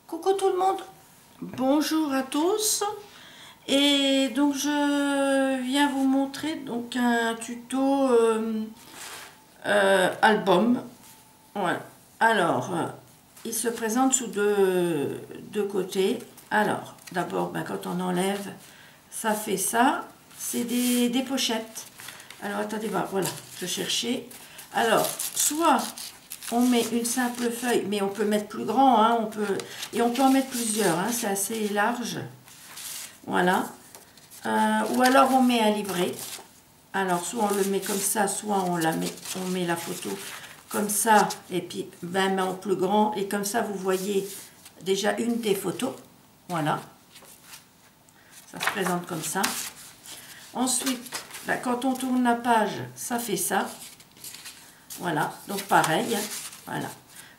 Coucou tout le monde, bonjour à tous. Et donc je viens vous montrer donc un tuto album. Voilà. Alors il se présente sous deux côtés. Alors d'abord quand on enlève, ça fait ça, c'est des pochettes. Alors attendez voir, voilà, je cherchais. Alors soit on met une simple feuille, mais on peut mettre plus grand, hein, et on peut en mettre plusieurs, hein, c'est assez large. Voilà. Ou alors on met un livret. Alors soit on le met comme ça, soit on met la photo comme ça, et puis ben, en plus grand, et comme ça vous voyez déjà une des photos. Voilà. Ça se présente comme ça. Ensuite, ben, quand on tourne la page, ça fait ça. Voilà, donc pareil, voilà.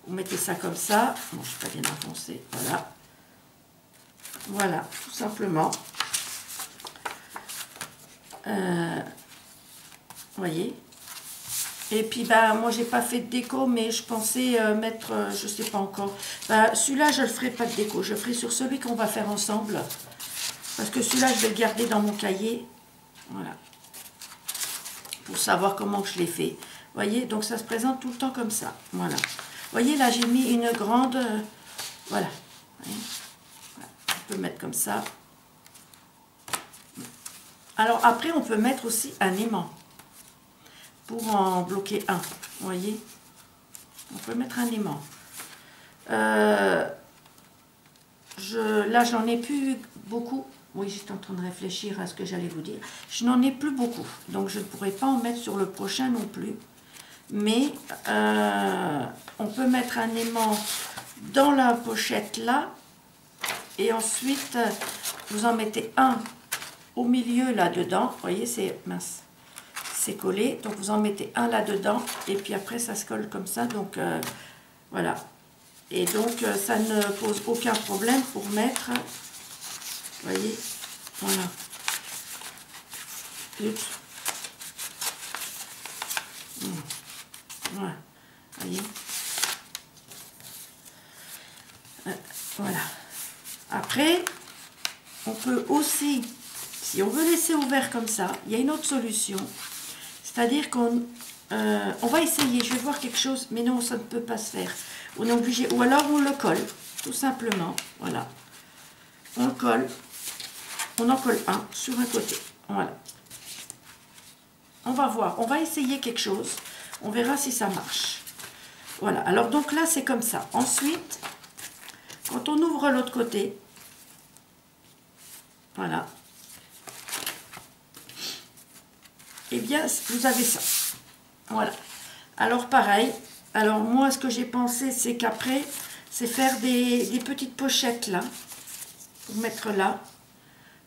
Vous mettez ça comme ça. Bon, je ne suis pas bien enfoncé, voilà. Voilà, tout simplement. Voyez. Et puis, bah, moi, j'ai pas fait de déco, mais je pensais mettre, je sais pas encore. Bah, celui-là, je ne ferai pas de déco. Je ferai sur celui qu'on va faire ensemble. Parce que celui-là, je vais le garder dans mon cahier. Voilà. Pour savoir comment je l'ai fait. Voyez, donc ça se présente tout le temps comme ça. Voilà. Voyez, là, j'ai mis une grande... voilà. Voyez, voilà. On peut mettre comme ça. Alors, après, on peut mettre aussi un aimant. Pour en bloquer un. Voyez. On peut mettre un aimant. Là, j'en ai plus beaucoup. Oui, j'étais en train de réfléchir à ce que j'allais vous dire. Je n'en ai plus beaucoup. Donc, je ne pourrai pas en mettre sur le prochain non plus. Mais on peut mettre un aimant dans la pochette là. Et ensuite, vous en mettez un au milieu là-dedans. Vous voyez, c'est mince. C'est collé. Donc, vous en mettez un là-dedans. Et puis après, ça se colle comme ça. Donc, voilà. Et donc, ça ne pose aucun problème pour mettre... Vous voyez, voilà. Oups. Voilà, voyez. Voilà. Après, on peut aussi, si on veut laisser ouvert comme ça, il y a une autre solution. C'est-à-dire qu'on va essayer, je vais voir quelque chose, mais non, ça ne peut pas se faire. On est obligé, ou alors on le colle, tout simplement. Voilà. On le colle. On en colle un sur un côté. Voilà. On va voir. On va essayer quelque chose. On verra si ça marche. Voilà. Alors, donc là, c'est comme ça. Ensuite, quand on ouvre l'autre côté, voilà. Eh bien, vous avez ça. Voilà. Alors, pareil. Alors, moi, ce que j'ai pensé, c'est qu'après, c'est faire des petites pochettes là. Pour mettre là.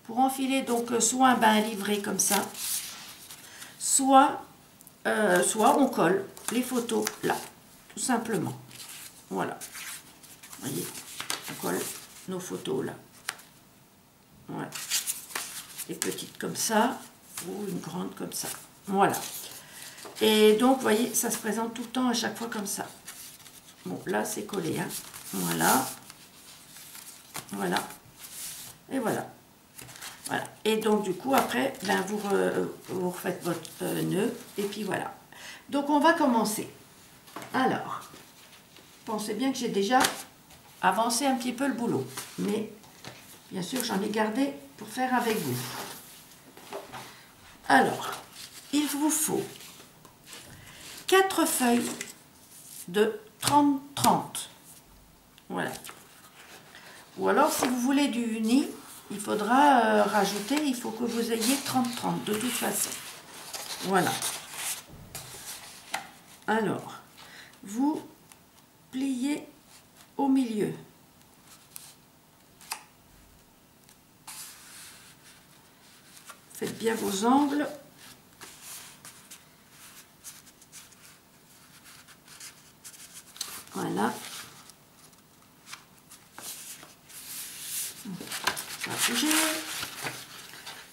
Pour enfiler donc soit un livret comme ça, soit on colle les photos là, tout simplement. Voilà. Vous voyez, on colle nos photos là. Voilà. Des petites comme ça, ou une grande comme ça. Voilà. Et donc, vous voyez, ça se présente tout le temps à chaque fois comme ça. Bon, là, c'est collé, hein. Voilà. Voilà. Et voilà. Voilà. Et donc du coup après ben, vous refaites votre nœud et puis voilà. Donc on va commencer. Alors, pensez bien que j'ai déjà avancé un petit peu le boulot, mais bien sûr j'en ai gardé pour faire avec vous. Alors, il vous faut 4 feuilles de 30-30. Voilà. Ou alors si vous voulez du uni, il faudra rajouter, il faut que vous ayez 30-30 de toute façon. Voilà. Alors, vous pliez au milieu. Faites bien vos angles. Voilà. Ça va bouger.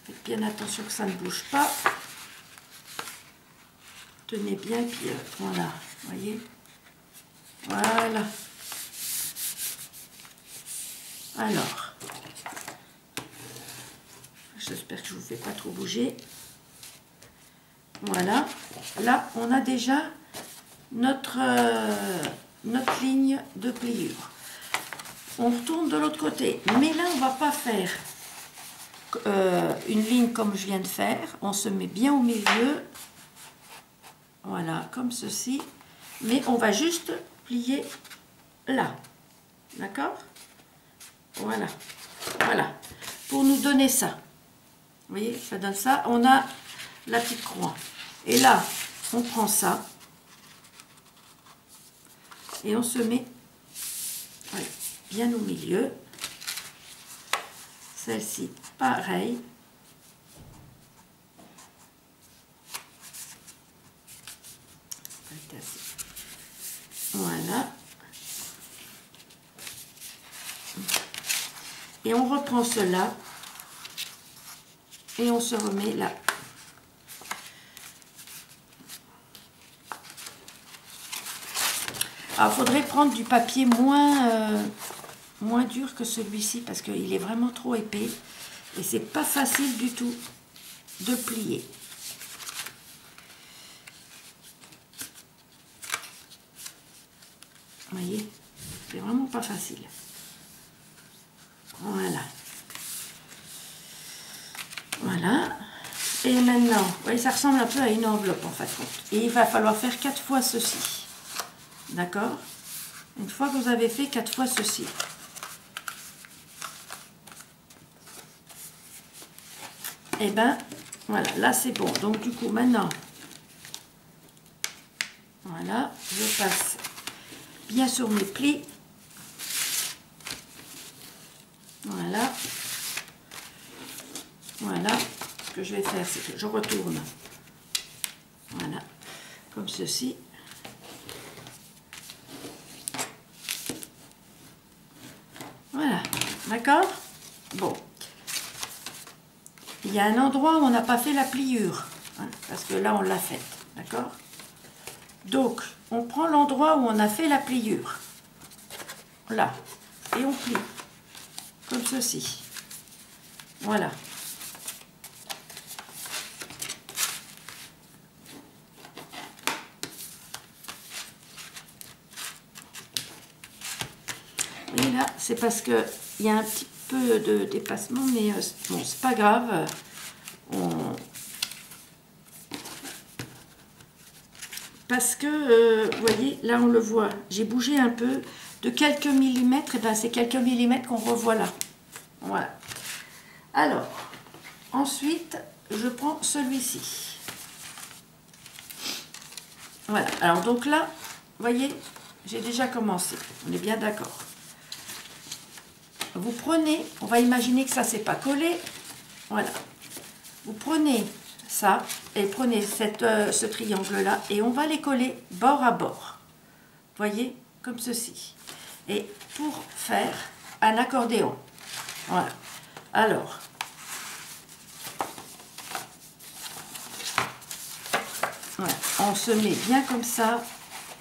Faites bien attention que ça ne bouge pas. Tenez bien, puis voilà, voyez. Voilà. Alors, j'espère que je ne vous fais pas trop bouger. Voilà, là on a déjà notre ligne de pliure. On retourne de l'autre côté, mais là on ne va pas faire une ligne comme je viens de faire. On se met bien au milieu, voilà, comme ceci, mais on va juste plier là, d'accord? Voilà, voilà, pour nous donner ça. Vous voyez, ça donne ça. On a la petite croix. Et là, on prend ça et on se met voilà, bien au milieu. Celle-ci, pareil. Voilà. Et on reprend cela et on se remet là. Alors, il faudrait prendre du papier moins dur que celui-ci parce qu'il est vraiment trop épais et c'est pas facile du tout de plier. Vous voyez, c'est vraiment pas facile. Voilà. Voilà. Et maintenant, vous voyez, ça ressemble un peu à une enveloppe en fait. Et il va falloir faire 4 fois ceci. D'accord? Une fois que vous avez fait 4 fois ceci. Et ben, voilà, là c'est bon. Donc du coup, maintenant, voilà, je passe bien sur mes plis. Voilà. Voilà. Ce que je vais faire, c'est que je retourne. Voilà. Comme ceci. Voilà. D'accord? Bon. Il y a un endroit où on n'a pas fait la pliure. Hein, parce que là, on l'a faite. D'accord? Donc, on prend l'endroit où on a fait la pliure. Là. Et on plie. Comme ceci. Voilà. Et là, c'est parce qu'il y a un petit peu de dépassement, mais bon, c'est pas grave. Parce que, vous voyez, là on le voit, j'ai bougé un peu de quelques millimètres, et bien c'est quelques millimètres qu'on revoit là. Voilà. Alors, ensuite, je prends celui-ci. Voilà. Alors donc là, vous voyez, j'ai déjà commencé. On est bien d'accord. Vous prenez, on va imaginer que ça c'est pas collé. Voilà. Vous prenez ça et prenez ce triangle-là et on va les coller bord à bord. Voyez, comme ceci. Et pour faire un accordéon. Voilà. Alors, voilà. On se met bien comme ça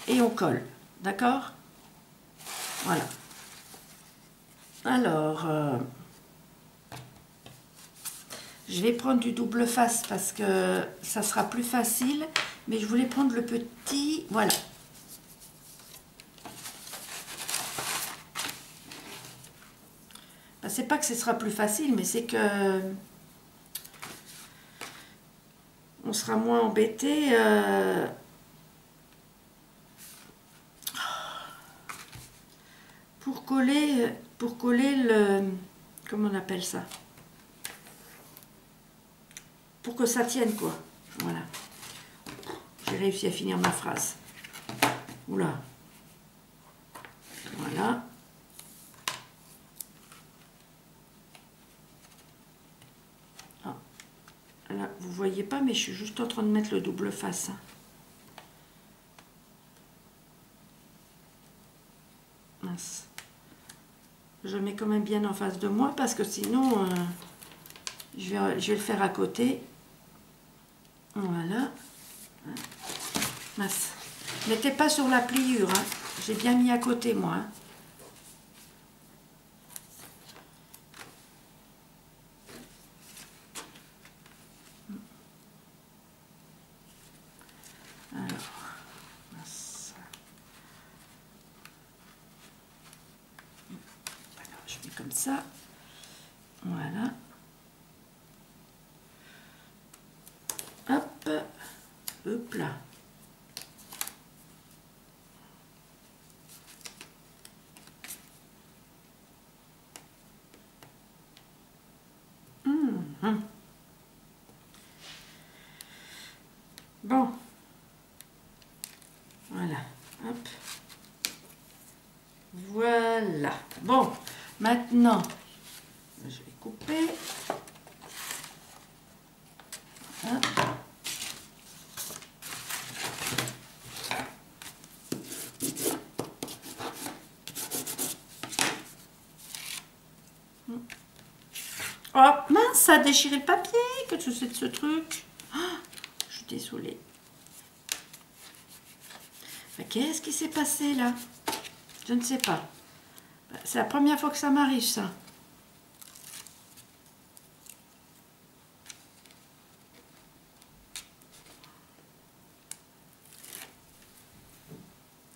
et on colle. D'accord? Voilà. Alors, je vais prendre du double face parce que ça sera plus facile, mais je voulais prendre le petit, voilà. Ben, c'est pas que ce sera plus facile, mais c'est que on sera moins embêté. Pour coller le, comment on appelle ça? Pour que ça tienne, quoi. Voilà. J'ai réussi à finir ma phrase. Oula. Voilà. Ah. Là, vous voyez pas, mais je suis juste en train de mettre le double face. Mince. Je mets quand même bien en face de moi parce que sinon, je vais le faire à côté. Voilà. Mince. Mettez pas sur la pliure. Hein. J'ai bien mis à côté, moi. Hein. comme ça. Voilà. Hop. Hop là. Bon. Voilà. Hop. Voilà. Bon. Maintenant, je vais couper. Hop. Oh mince, ça a déchiré le papier. Que tu sais de ce truc? Oh, je suis désolée. Mais qu'est-ce qui s'est passé là? Je ne sais pas. C'est la première fois que ça m'arrive, ça.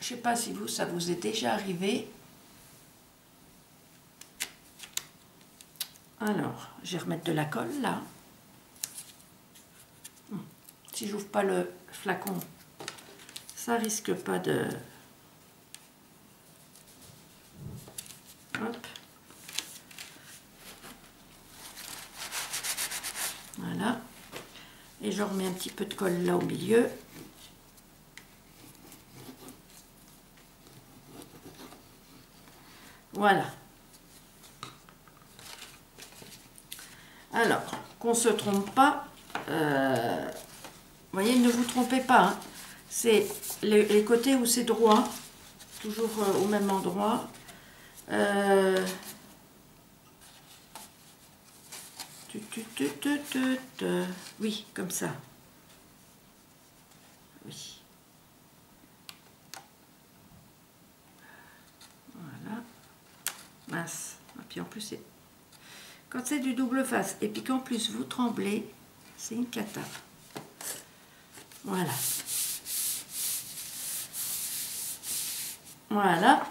Je sais pas si vous, ça vous est déjà arrivé. Alors, je vais remettre de la colle là. Si j'ouvre pas le flacon, ça risque pas de... Hop. Voilà. Et je remets un petit peu de colle là au milieu. Voilà. Alors, qu'on ne se trompe pas, voyez, ne vous trompez pas, hein. C'est les côtés où c'est droit, toujours au même endroit. Oui, comme ça. Oui. Voilà. Mince. Et puis en plus, c'est... Quand c'est du double face et puis qu'en plus vous tremblez, c'est une cata. Voilà. Voilà.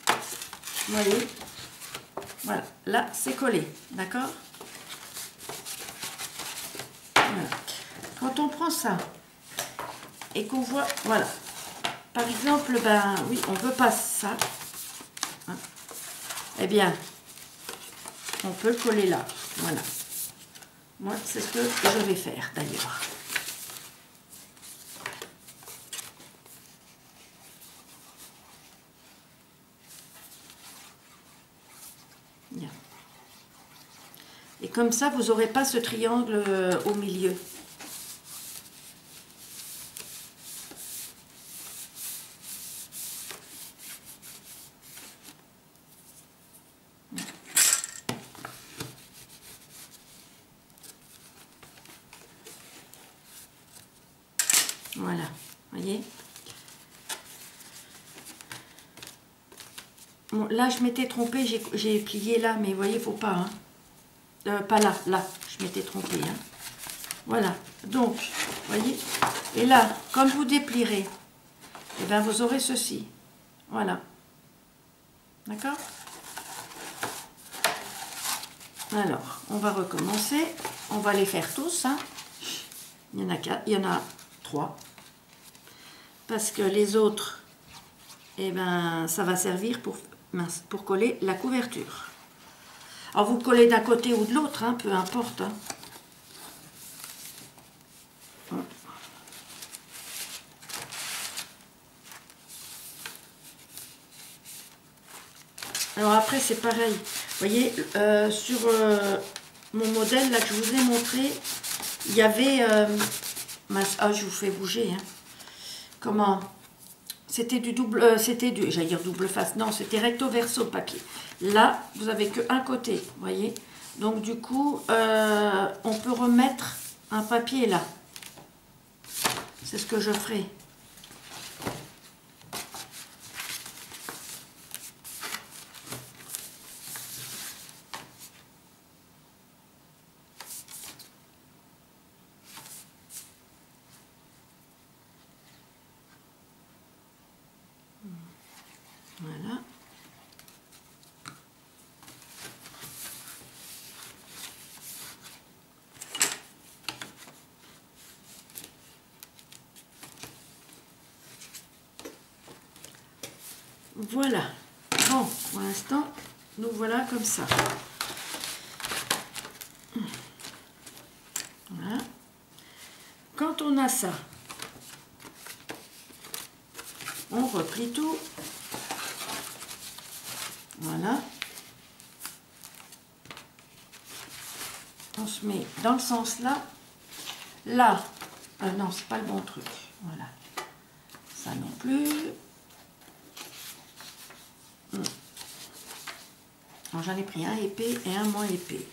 Vous voyez? Voilà. Là, c'est collé. D'accord? Voilà. Quand on prend ça et qu'on voit... Voilà. Par exemple, ben oui, on veut pas ça. Hein, eh bien... On peut le coller là, voilà. Moi, c'est ce que je vais faire d'ailleurs. Bien. Et comme ça, vous n'aurez pas ce triangle au milieu. Voilà, voyez. Bon, là, je m'étais trompée, j'ai plié là, mais vous voyez, il ne faut pas. Hein. Pas là, là, je m'étais trompée. Hein. Voilà, donc, voyez. Et là, comme vous déplierez, eh bien, vous aurez ceci. Voilà. D'accord? Alors, on va recommencer. On va les faire tous. Hein. Il y en a 4, il y en a 3. Parce que les autres, eh ben, ça va servir pour coller la couverture. Alors, vous collez d'un côté ou de l'autre, hein, peu importe. Hein. Alors après, c'est pareil. Vous voyez, sur mon modèle là que je vous ai montré, il y avait... ah, je vous fais bouger. Hein. Comment? C'était du double... j'allais dire double face. Non, c'était recto verso papier. Là, vous avez qu'un côté, vous voyez. Donc du coup, on peut remettre un papier là. C'est ce que je ferai. Voilà. Voilà. Bon, pour l'instant, nous voilà comme ça. Voilà. Quand on a ça, on replie tout. Voilà. On se met dans le sens là. Là. Non, c'est pas le bon truc. Voilà. Ça non plus. Alors j'en ai pris un épais et un moins épais.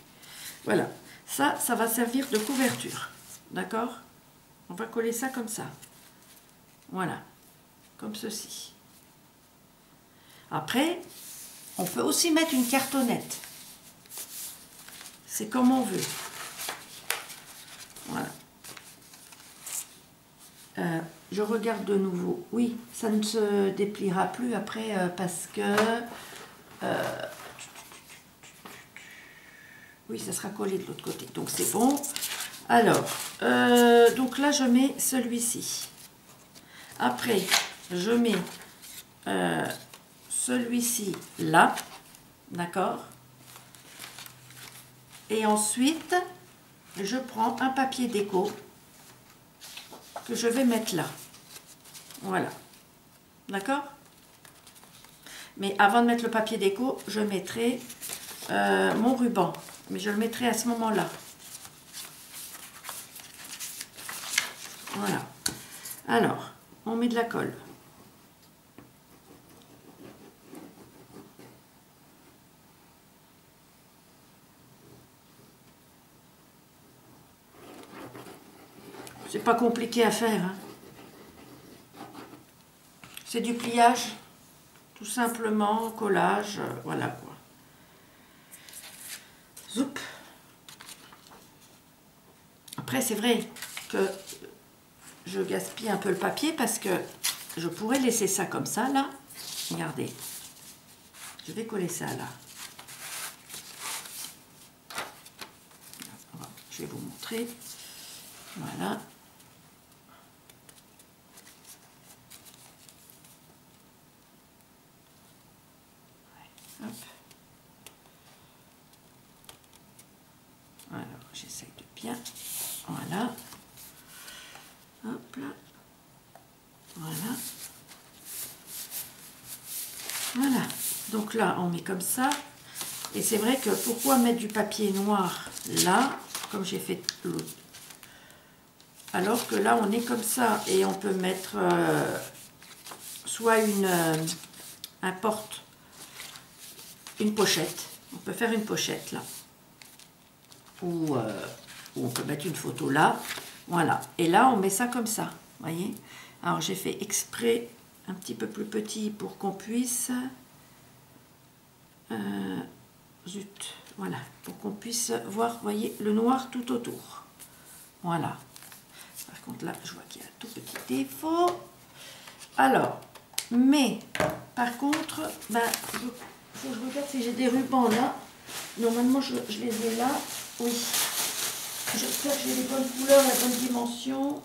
Voilà. Ça va servir de couverture. D'accord? On va coller ça comme ça. Voilà. Comme ceci. Après, on peut aussi mettre une cartonnette. C'est comme on veut. Voilà. Je regarde de nouveau. Oui, ça ne se dépliera plus après parce que... oui, ça sera collé de l'autre côté. Donc c'est bon. Alors, donc là je mets celui-ci. Après, je mets celui-ci là. D'accord? Et ensuite, je prends un papier déco que je vais mettre là. Voilà. D'accord? Mais avant de mettre le papier déco, je mettrai mon ruban. Mais je le mettrai à ce moment-là. Voilà. Alors, on met de la colle. C'est pas compliqué à faire. Hein. C'est du pliage, tout simplement, collage, voilà quoi. Zoup. Après, c'est vrai que je gaspille un peu le papier parce que je pourrais laisser ça comme ça, là. Regardez. Je vais coller ça, là. Je vais vous montrer. Voilà. Hop. Alors, j'essaye de bien. Voilà. Hop là. Voilà. Voilà. Donc là, on met comme ça. Et c'est vrai que pourquoi mettre du papier noir là, comme j'ai fait l'autre, alors que là, on est comme ça. Et on peut mettre soit une pochette. On peut faire une pochette là. Ou on peut mettre une photo là. Voilà. Et là, on met ça comme ça. Voyez? Alors, j'ai fait exprès un petit peu plus petit pour qu'on puisse... zut. Voilà. Pour qu'on puisse voir, voyez, le noir tout autour. Voilà. Par contre, là, je vois qu'il y a un tout petit défaut. Alors, mais, par contre, ben, il faut que je regarde si j'ai des rubans là. Normalement, je les ai là. Oui. J'espère que j'ai les bonnes couleurs, la bonne dimension.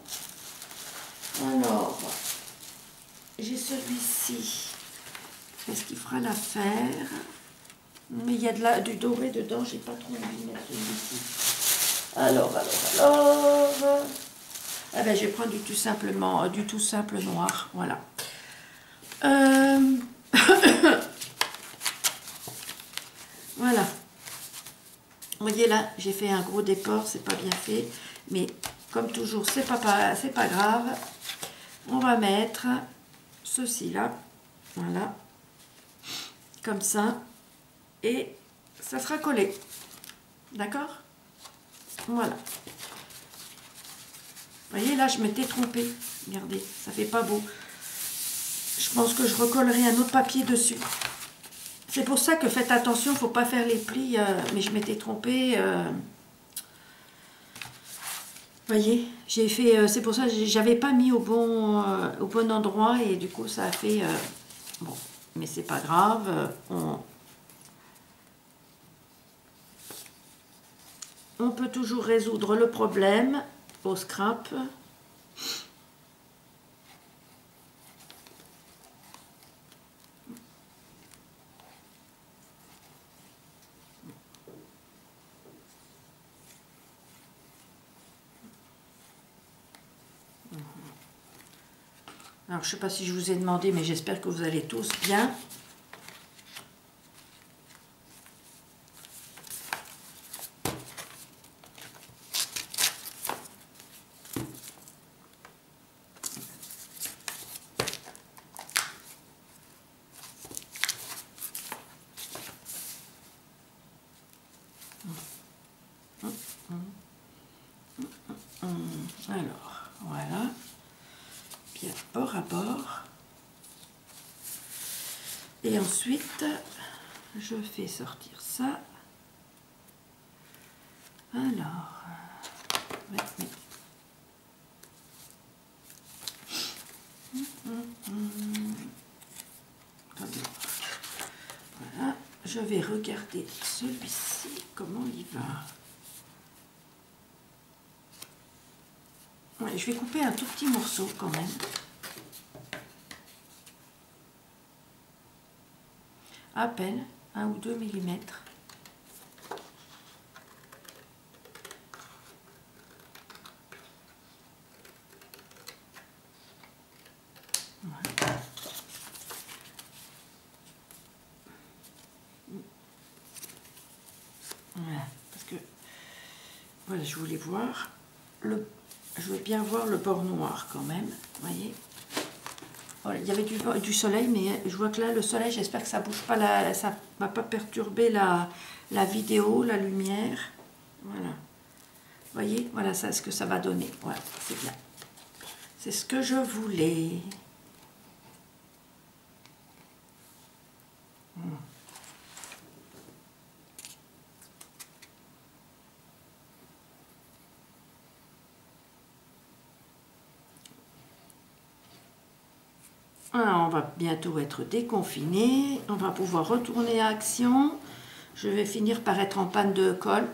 Alors, j'ai celui-ci. Est-ce qu'il fera l'affaire? Mais il y a du doré dedans, j'ai pas trop envie de mettre celui-ci. Alors. Ah ben, je vais prendre du tout simple noir. Voilà. Voilà. Vous voyez là, j'ai fait un gros déport, c'est pas bien fait. Mais comme toujours, c'est pas grave. On va mettre ceci là. Voilà. Comme ça. Et ça sera collé. D'accord? Voilà. Vous voyez, là, je m'étais trompée. Regardez, ça fait pas beau. Je pense que je recollerai un autre papier dessus. C'est pour ça que faites attention, il ne faut pas faire les plis. Mais je m'étais trompée. Vous voyez, j'ai fait... c'est pour ça que j'avais pas mis au bon endroit. Et du coup, ça a fait... bon, mais c'est pas grave. On peut toujours résoudre le problème au scrap. Alors, je ne sais pas si je vous ai demandé, mais j'espère que vous allez tous bien. Alors, voilà. Bien, bord à bord. Et ensuite, je fais sortir ça. Alors, ouais. Voilà, je vais regarder celui-ci, comment il va. Ouais, je vais couper un tout petit morceau quand même. À peine 1 ou 2 millimètres. Voilà. Voilà, parce que voilà, je voulais voir je veux bien voir le bord noir quand même, vous voyez. Voilà, il y avait du soleil, mais je vois que là le soleil, j'espère que ça bouge pas, ça va pas perturber la vidéo, la lumière. Voilà, vous voyez, voilà ça, ce que ça va donner. Voilà, c'est bien, c'est ce que je voulais. On va bientôt être déconfiné, on va pouvoir retourner à Action. Je vais finir par être en panne de colle.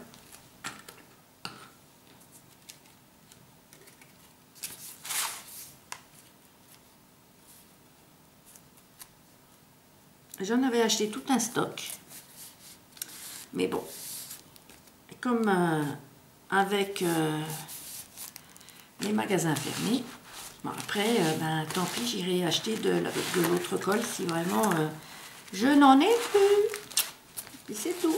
J'en avais acheté tout un stock. Mais bon, comme avec les magasins fermés, bon, après, ben, tant pis, j'irai acheter de l'autre colle si vraiment je n'en ai plus. Et c'est tout.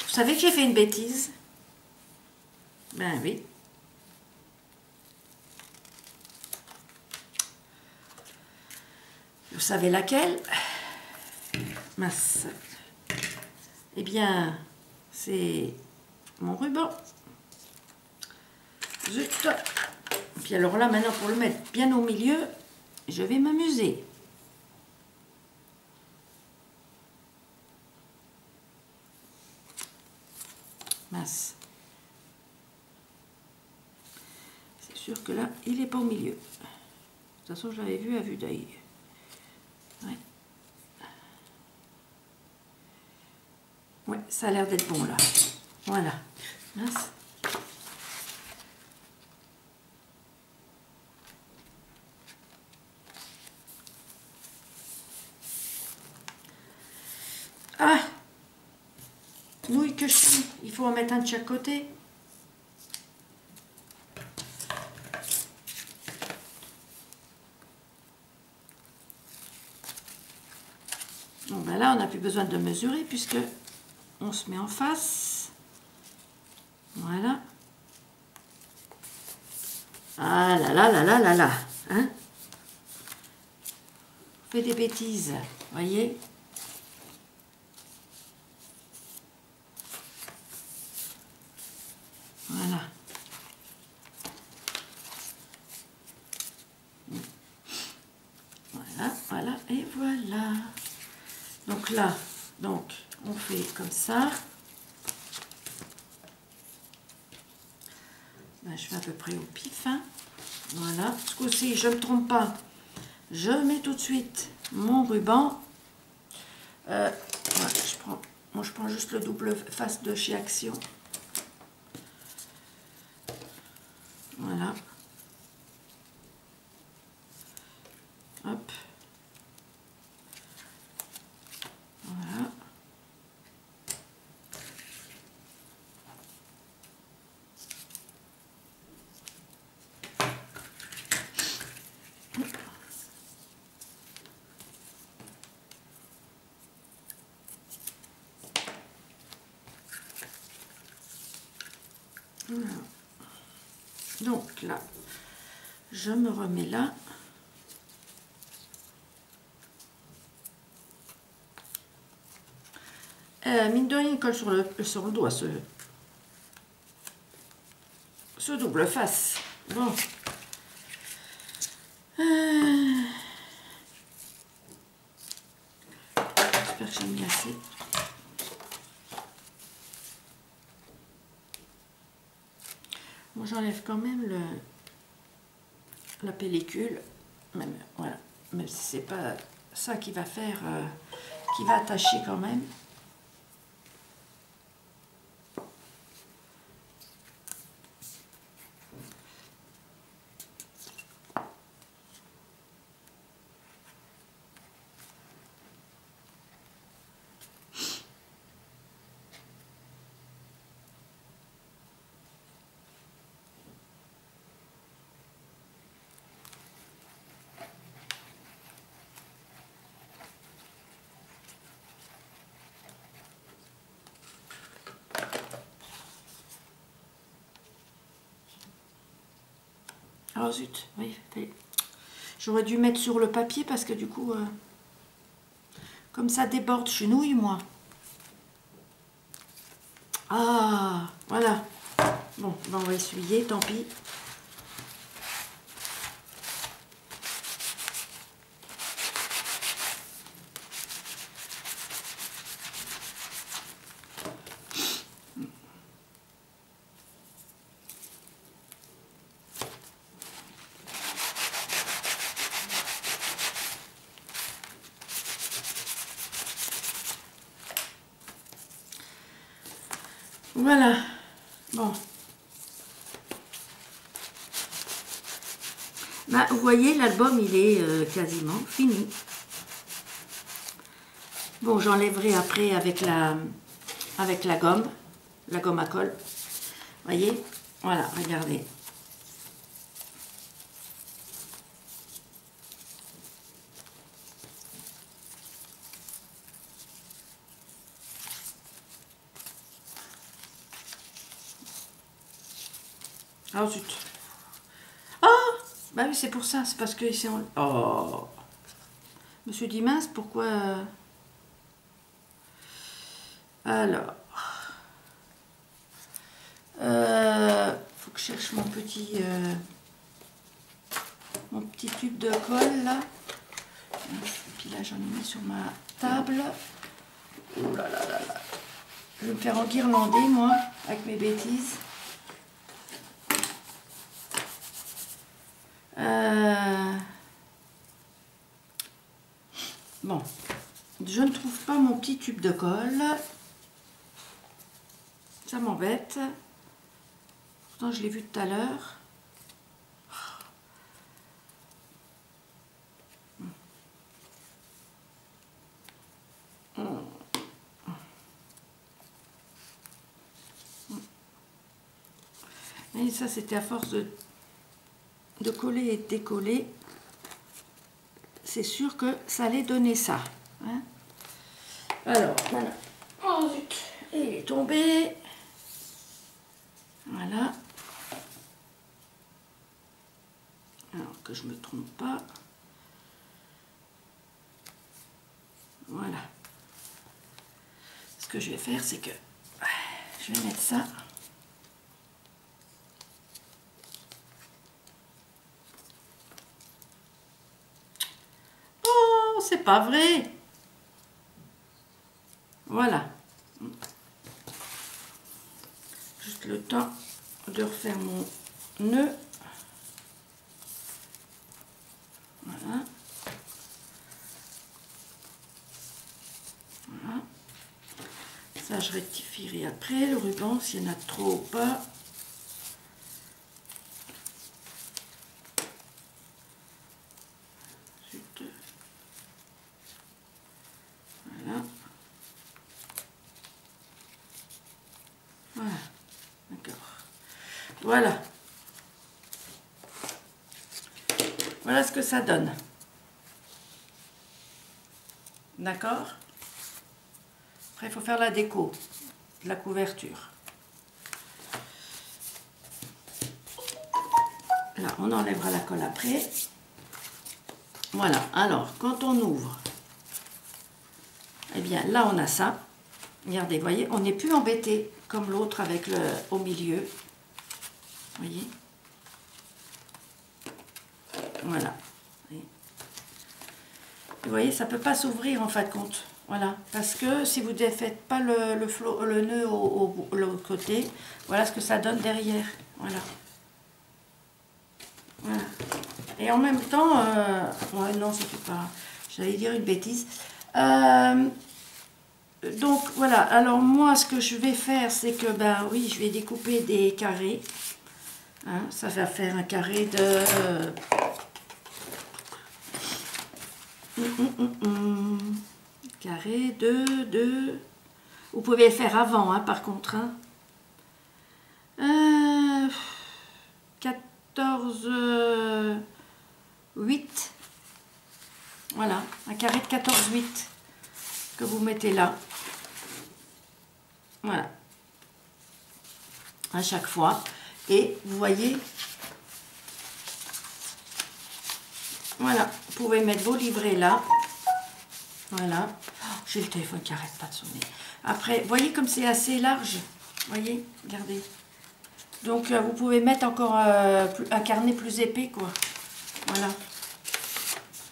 Vous savez que j'ai fait une bêtise? Ben oui. Vous savez laquelle? Mince. Eh bien, c'est mon ruban. Zut. Et puis alors là, maintenant, pour le mettre bien au milieu, je vais m'amuser. Mince. C'est sûr que là, il n'est pas au milieu. De toute façon, je l'avais vu à vue d'œil. Ouais. Ouais, ça a l'air d'être bon là. Voilà. Mince. Ah! Nouille que je suis. Il faut en mettre un de chaque côté. Bon, ben là, on n'a plus besoin de mesurer puisque on se met en face. Voilà. Ah là là là là là là. Hein? On fait des bêtises. Voyez? Voilà. Voilà, voilà, et voilà. Donc là, donc, on fait comme ça. Ben, je fais à peu près au pif. Hein. Voilà. Ce coup-ci, je ne me trompe pas. Je mets tout de suite mon ruban. Voilà, je prends juste le double face de chez Action. Voilà. Hop. Voilà. Donc là, je me remets là. Mine de rien, il colle sur le doigt, ce double face. Bon. J'espère que j'ai mis assez. Moi, j'enlève quand même la pellicule. Même, voilà. Même si c'est pas ça qui va faire, qui va attacher quand même. Oh zut, oui. J'aurais dû mettre sur le papier parce que du coup, comme ça déborde, chenouille moi. Ah, voilà. Bon, ben on va essuyer, tant pis. Voilà. Bon. Bah, vous voyez, l'album, il est quasiment fini. Bon, j'enlèverai après avec la gomme à colle. Voyez, voilà, regardez. Ah zut. Oh, bah oui, c'est pour ça, c'est parce que c'est en... Oh, je me suis dit mince, pourquoi... Alors... faut que je cherche mon petit tube de colle là. Et puis là j'en ai mis sur ma table. Oh là là là là. Je vais me faire enguirlander moi avec mes bêtises. Bon, je ne trouve pas mon petit tube de colle. Ça m'embête. Pourtant je l'ai vu tout à l'heure. Et ça, c'était à force de coller et de décoller. C'est sûr que ça allait donner ça. Hein. Alors, voilà. Oh zut, il est tombé. Voilà. Alors que je ne me trompe pas. Voilà. Ce que je vais faire, c'est que je vais mettre ça. Oh, c'est pas vrai. Voilà. Juste le temps de refaire mon nœud. Voilà. Voilà. Ça, je rectifierai après le ruban s'il y en a trop ou pas. Voilà. Voilà. D'accord. Voilà. Voilà ce que ça donne. D'accord? Après, il faut faire la déco, la couverture. Là, on enlèvera la colle après. Voilà, alors, quand on ouvre, eh bien, là, on a ça. Regardez, vous voyez, on n'est plus embêté comme l'autre avec le au milieu. Vous voyez? Voilà. Vous voyez, ça ne peut pas s'ouvrir en fin de compte. Voilà, parce que si vous ne faites pas le nœud au l'autre côté, voilà ce que ça donne derrière. Voilà. Voilà. Et en même temps, ouais, non, c'était pas. J'allais dire une bêtise. Donc voilà, alors moi ce que je vais faire, c'est que, ben oui, je vais découper des carrés. Hein, ça va faire un carré de. Carré de. Vous pouvez le faire avant, hein, par contre. Hein. 14, 8. Voilà, un carré de 14, 8 que vous mettez là. Voilà. À chaque fois. Et vous voyez, voilà, vous pouvez mettre vos livrets là. Voilà. Oh, j'ai le téléphone qui arrête pas de sonner. Après, vous voyez comme c'est assez large. Vous voyez, regardez. Donc, vous pouvez mettre encore un carnet plus épais, quoi. Voilà.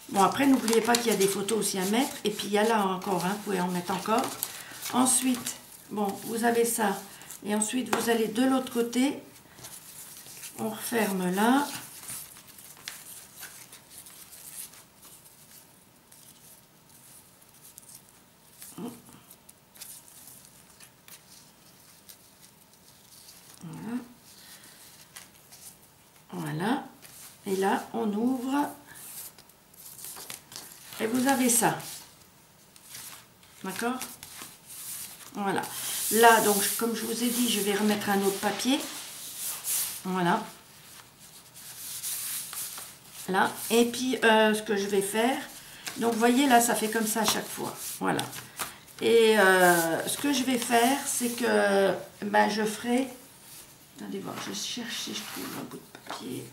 Bon, après, n'oubliez pas qu'il y a des photos aussi à mettre. Et puis, il y a là encore, hein, vous pouvez en mettre encore. Ensuite, bon, vous avez ça. Et ensuite, vous allez de l'autre côté. On referme là. Voilà. Voilà. Et là, on ouvre. Et vous avez ça. D'accord? Voilà. Là, donc, comme je vous ai dit, je vais remettre un autre papier. Voilà. Là. Et puis, ce que je vais faire, donc, vous voyez, là, ça fait comme ça à chaque fois. Voilà. Et ce que je vais faire, c'est que, ben, je ferai... Attendez voir, je cherche si je trouve un bout de papier.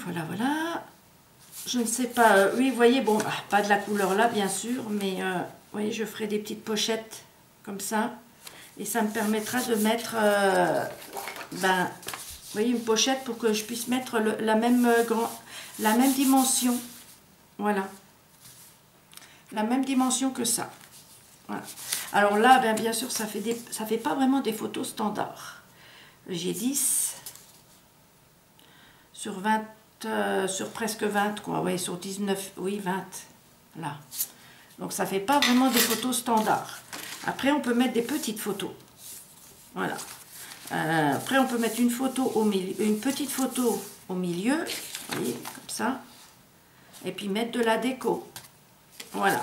Voilà, voilà. Je ne sais pas, oui, vous voyez, bon, pas de la couleur là, bien sûr, mais, vous voyez, je ferai des petites pochettes, comme ça. Et ça me permettra de mettre, ben, vous voyez, une pochette pour que je puisse mettre la même dimension. Voilà. La même dimension que ça. Voilà. Alors là, ben, bien sûr, ça fait pas vraiment des photos standards. J'ai 10 sur 20, sur presque 20, quoi. Oui, sur 19, oui, 20. Là. Donc ça fait pas vraiment des photos standards. Après, on peut mettre des petites photos. Voilà. Après, on peut mettre une photo au milieu, une petite photo au milieu, vous voyez, comme ça. Et puis mettre de la déco. Voilà.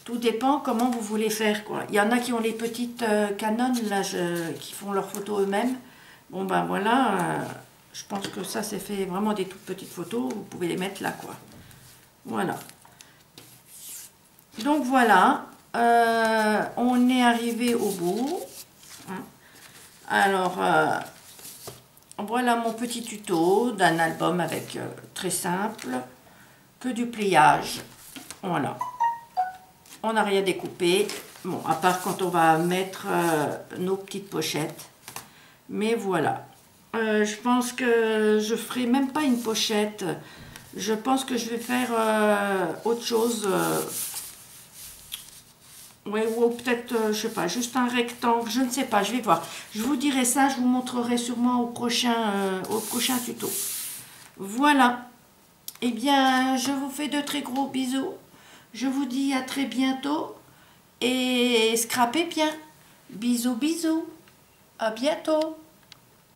Tout dépend comment vous voulez faire, quoi. Il y en a qui ont les petites Canon, là, qui font leurs photos eux-mêmes. Bon, ben voilà, je pense que ça, c'est fait vraiment des toutes petites photos. Vous pouvez les mettre là, quoi. Voilà. Donc, voilà. On est arrivé au bout. Hein. Alors, voilà mon petit tuto d'un album avec très simple, que du pliage. Voilà. On n'a rien découpé, bon, à part quand on va mettre nos petites pochettes. Mais voilà. Je pense que je ferai même pas une pochette. Je pense que je vais faire autre chose. Oui, ou peut-être, je sais pas, juste un rectangle. Je ne sais pas, je vais voir. Je vous dirai ça, je vous montrerai sûrement au prochain tuto. Voilà. Eh bien, je vous fais de très gros bisous. Je vous dis à très bientôt et scrapez bien. Bisous, bisous. À bientôt.